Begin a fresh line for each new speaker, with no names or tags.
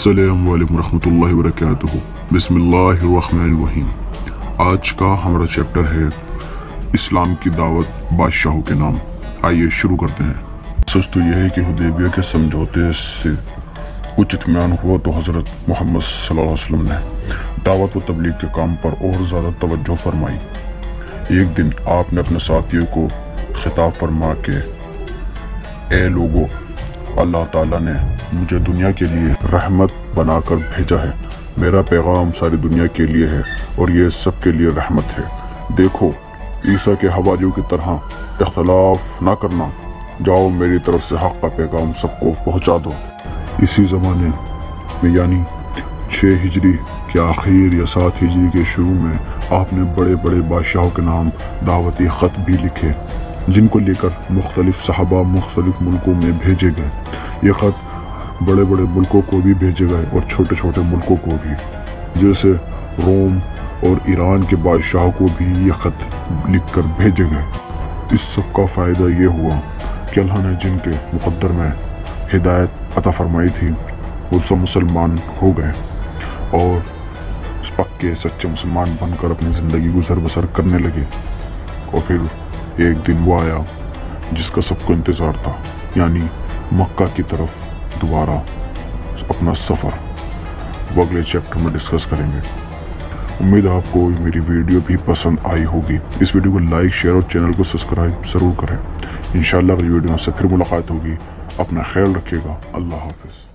السلام علیکم ورحمۃ اللہ وبرکاتہ۔ بسم اللہ الرحمن الرحیم۔ آج کا ہمارا چیپٹر ہے اسلام کی دعوت بادشاہوں کے نام۔ آئیے شروع کرتے ہیں۔ سچ تو یہ ہے کہ حدیبیہ کے سمجھوتے سے کچھ اطمینان ہوا تو حضرت محمد صلی اللہ علیہ وسلم نے دعوت و تبلیغ کے کام پر اور زیادہ توجہ فرمائی۔ ایک دن آپ نے اپنے ساتھیوں کو خطاب فرما کے اے لوگو، اللہ تعالیٰ نے مجھے دنیا کے لیے رحمت بنا کر بھیجا ہے۔ میرا پیغام ساری دنیا کے لیے ہے اور یہ سب کے لیے رحمت ہے۔ دیکھو، عیسیٰ کے حواریوں کی طرح اختلاف نہ کرنا، جاؤ میری طرف سے حق کا پیغام سب کو پہنچا دو۔ اسی زمانے میں یعنی 6 ہجری کے آخر یا 7 ہجری کے شروع میں آپ نے بڑے بڑے بادشاہوں کے نام دعوتی خط بھی لکھے، جن کو لے کر مختلف صحابہ مختلف ملکوں میں بھیجے گئے۔ یہ خط بڑے بڑے ملکوں کو بھی بھیجے گئے اور چھوٹے چھوٹے ملکوں کو بھی، جیسے روم اور ایران کے بادشاہوں کو بھی یہ خط لکھ کر بھیجے گئے۔ اس سب کا فائدہ یہ ہوا کہ اللہ نے جن کے مقدر میں ہدایت عطا فرمائی تھی وہ سب مسلمان ہو گئے اور پکے سچے مسلمان بن کر اپنی زندگی گزر بسر کرنے لگے۔ اور پھر ایک دن وہ آیا جس کا سب کو انتظار تھا، یعنی مکہ کی طرف دوبارہ اپنا سفر۔ وہ اگلے چیپٹر میں ڈسکس کریں گے۔ امید ہے آپ کو میری ویڈیو بھی پسند آئی ہوگی۔ اس ویڈیو کو لائک، شیئر اور چینل کو سبسکرائب ضرور کریں۔ انشاءاللہ اگلی ویڈیو سے پھر ملاقات ہوگی۔ اپنا خیال رکھیے گا۔ اللہ حافظ۔